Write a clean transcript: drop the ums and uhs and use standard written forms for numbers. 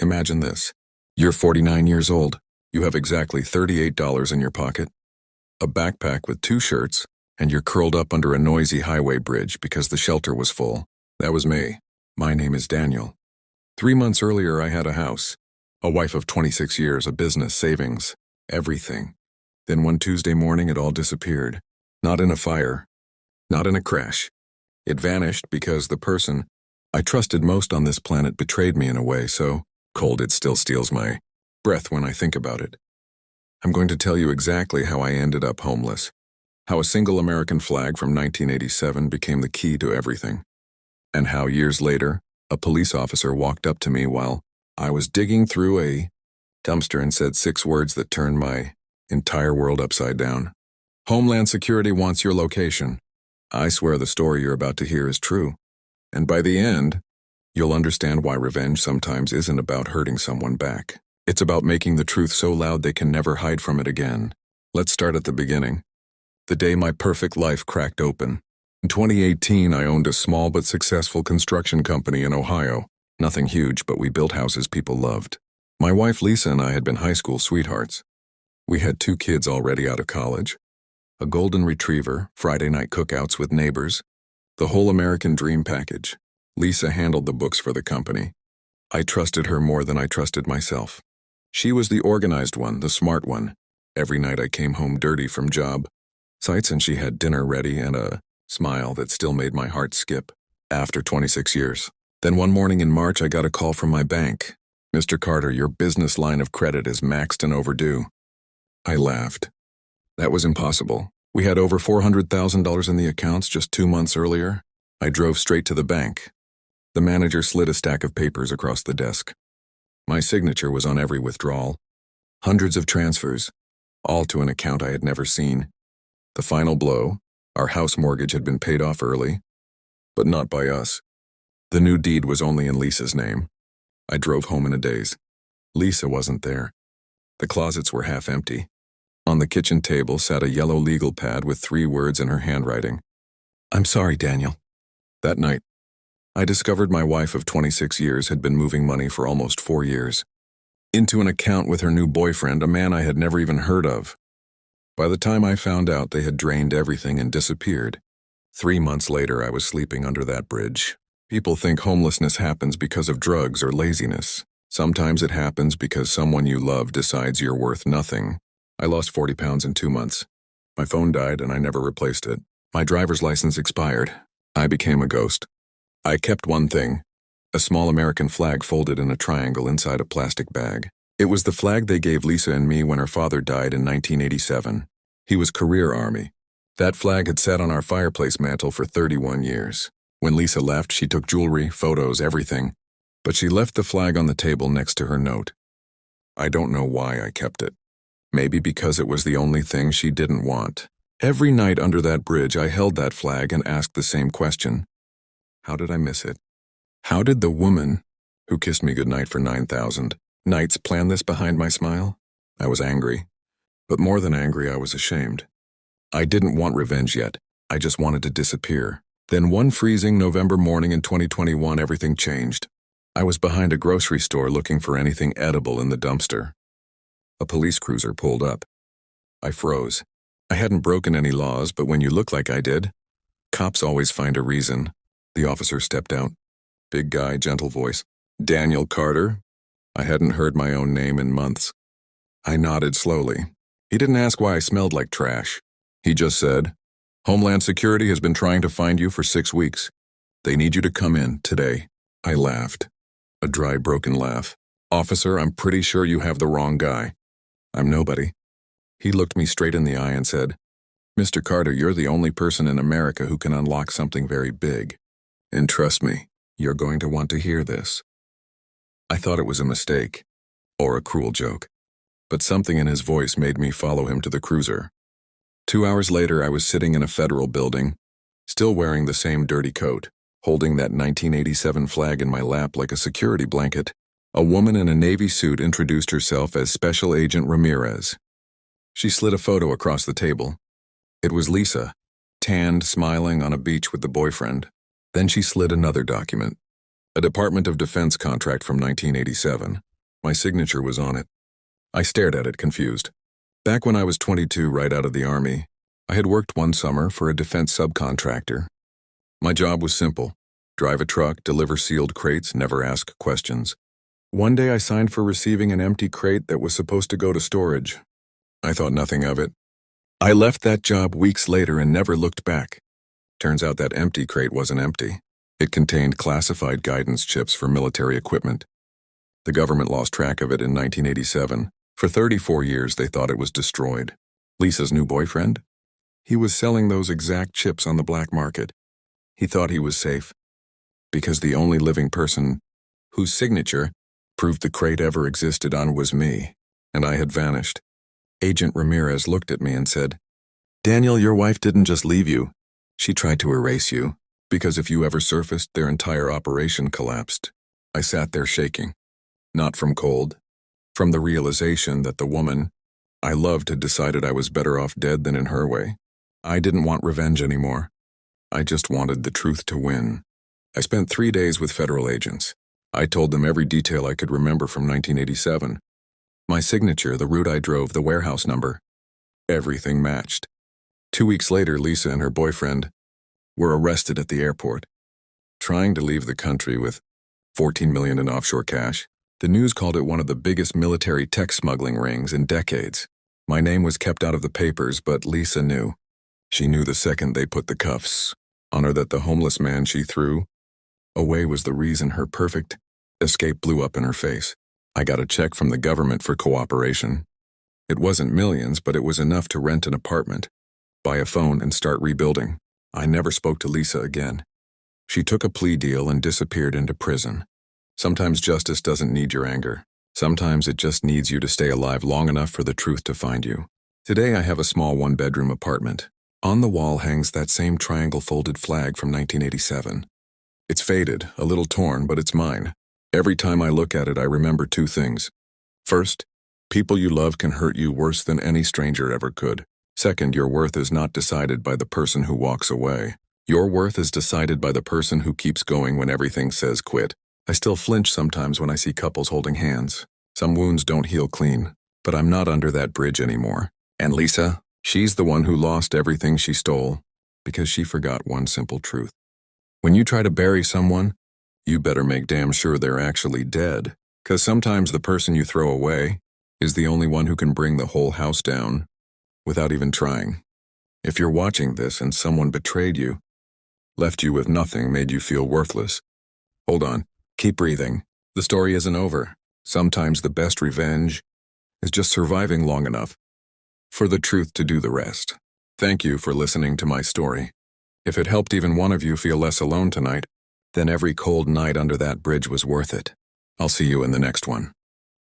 Imagine this. You're 49 years old. You have exactly $38 in your pocket, a backpack with 2 shirts, and you're curled up under a noisy highway bridge because the shelter was full. That was me. My name is Daniel. 3 months earlier, I had a house, a wife of 26 years, a business, savings, everything. Then one Tuesday morning, it all disappeared. Not in a fire, not in a crash. It vanished because the person I trusted most on this planet betrayed me in a way so cold it still steals my breath when I think about it. I'm going to tell you exactly how I ended up homeless, how a single American flag from 1987 became the key to everything, and how years later, a police officer walked up to me while I was digging through a dumpster and said 6 words that turned my entire world upside down. Homeland Security wants your location. I swear the story you're about to hear is true. And by the end, you'll understand why revenge sometimes isn't about hurting someone back. It's about making the truth so loud they can never hide from it again. Let's start at the beginning. The day my perfect life cracked open. In 2018, I owned a small but successful construction company in Ohio. Nothing huge, but we built houses people loved. My wife Lisa and I had been high school sweethearts. We had 2 kids already out of college, a golden retriever, Friday night cookouts with neighbors, the whole American dream package. Lisa handled the books for the company. I trusted her more than I trusted myself. She was the organized one, the smart one. Every night I came home dirty from job sites and she had dinner ready and a smile that still made my heart skip. After 26 years. Then one morning in March, I got a call from my bank. "Mr. Carter, your business line of credit is maxed and overdue." I laughed. That was impossible. We had over $400,000 in the accounts just 2 months earlier. I drove straight to the bank. The manager slid a stack of papers across the desk. My signature was on every withdrawal. Hundreds of transfers, all to an account I had never seen. The final blow, our house mortgage had been paid off early, but not by us. The new deed was only in Lisa's name. I drove home in a daze. Lisa wasn't there. The closets were half empty. On the kitchen table sat a yellow legal pad with 3 words in her handwriting. "I'm sorry, Daniel." That night, I discovered my wife of 26 years had been moving money for almost 4 years into an account with her new boyfriend, a man I had never even heard of. By the time I found out, they had drained everything and disappeared. 3 months later, I was sleeping under that bridge. People think homelessness happens because of drugs or laziness. Sometimes it happens because someone you love decides you're worth nothing. I lost 40 pounds in 2 months. My phone died and I never replaced it. My driver's license expired. I became a ghost. I kept one thing, a small American flag folded in a triangle inside a plastic bag. It was the flag they gave Lisa and me when her father died in 1987. He was career Army. That flag had sat on our fireplace mantel for 31 years. When Lisa left, she took jewelry, photos, everything. But she left the flag on the table next to her note. I don't know why I kept it. Maybe because it was the only thing she didn't want. Every night under that bridge, I held that flag and asked the same question. How did I miss it? How did the woman who kissed me goodnight for 9,000 nights plan this behind my smile? I was angry. But more than angry, I was ashamed. I didn't want revenge yet. I just wanted to disappear. Then one freezing November morning in 2021, everything changed. I was behind a grocery store looking for anything edible in the dumpster. A police cruiser pulled up. I froze. I hadn't broken any laws, but when you look like I did, cops always find a reason. The officer stepped out. Big guy, gentle voice. "Daniel Carter?" I hadn't heard my own name in months. I nodded slowly. He didn't ask why I smelled like trash. He just said, "Homeland Security has been trying to find you for 6 weeks. They need you to come in today." I laughed. A dry, broken laugh. "Officer, I'm pretty sure you have the wrong guy. I'm nobody." He looked me straight in the eye and said, "Mr. Carter, you're the only person in America who can unlock something very big. And trust me, you're going to want to hear this." I thought it was a mistake, or a cruel joke. But something in his voice made me follow him to the cruiser. 2 hours later, I was sitting in a federal building, still wearing the same dirty coat, holding that 1987 flag in my lap like a security blanket. A woman in a navy suit introduced herself as Special Agent Ramirez. She slid a photo across the table. It was Lisa, tanned, smiling on a beach with the boyfriend. Then she slid another document, a Department of Defense contract from 1987. My signature was on it. I stared at it, confused. Back when I was 22, right out of the Army, I had worked one summer for a defense subcontractor. My job was simple: drive a truck, deliver sealed crates, never ask questions. One day I signed for receiving an empty crate that was supposed to go to storage. I thought nothing of it. I left that job weeks later and never looked back. Turns out that empty crate wasn't empty. It contained classified guidance chips for military equipment. The government lost track of it in 1987. For 34 years, they thought it was destroyed. Lisa's new boyfriend? He was selling those exact chips on the black market. He thought he was safe, because the only living person whose signature proved the crate ever existed on was me, and I had vanished. Agent Ramirez looked at me and said, "Daniel, your wife didn't just leave you. She tried to erase you, because if you ever surfaced, their entire operation collapsed." I sat there shaking, not from cold, from the realization that the woman I loved had decided I was better off dead than in her way. I didn't want revenge anymore. I just wanted the truth to win. I spent 3 days with federal agents. I told them every detail I could remember from 1987. My signature, the route I drove, the warehouse number. Everything matched. 2 weeks later, Lisa and her boyfriend were arrested at the airport, trying to leave the country with $14 million in offshore cash. The news called it one of the biggest military tech smuggling rings in decades. My name was kept out of the papers, but Lisa knew. She knew the second they put the cuffs on her that the homeless man she threw away was the reason her perfect escape blew up in her face. I got a check from the government for cooperation. It wasn't millions, but it was enough to rent an apartment, buy a phone, and start rebuilding. I never spoke to Lisa again. She took a plea deal and disappeared into prison. Sometimes justice doesn't need your anger. Sometimes it just needs you to stay alive long enough for the truth to find you. Today I have a small one-bedroom apartment. On the wall hangs that same triangle-folded flag from 1987. It's faded, a little torn, but it's mine. Every time I look at it, I remember 2 things. First, people you love can hurt you worse than any stranger ever could. Second, your worth is not decided by the person who walks away. Your worth is decided by the person who keeps going when everything says quit. I still flinch sometimes when I see couples holding hands. Some wounds don't heal clean, but I'm not under that bridge anymore. And Lisa, she's the one who lost everything she stole because she forgot one simple truth. When you try to bury someone, you better make damn sure they're actually dead, because sometimes the person you throw away is the only one who can bring the whole house down without even trying. If you're watching this and someone betrayed you, left you with nothing, made you feel worthless, hold on. Keep breathing. The story isn't over. Sometimes the best revenge is just surviving long enough for the truth to do the rest. Thank you for listening to my story. If it helped even one of you feel less alone tonight, then every cold night under that bridge was worth it. I'll see you in the next one.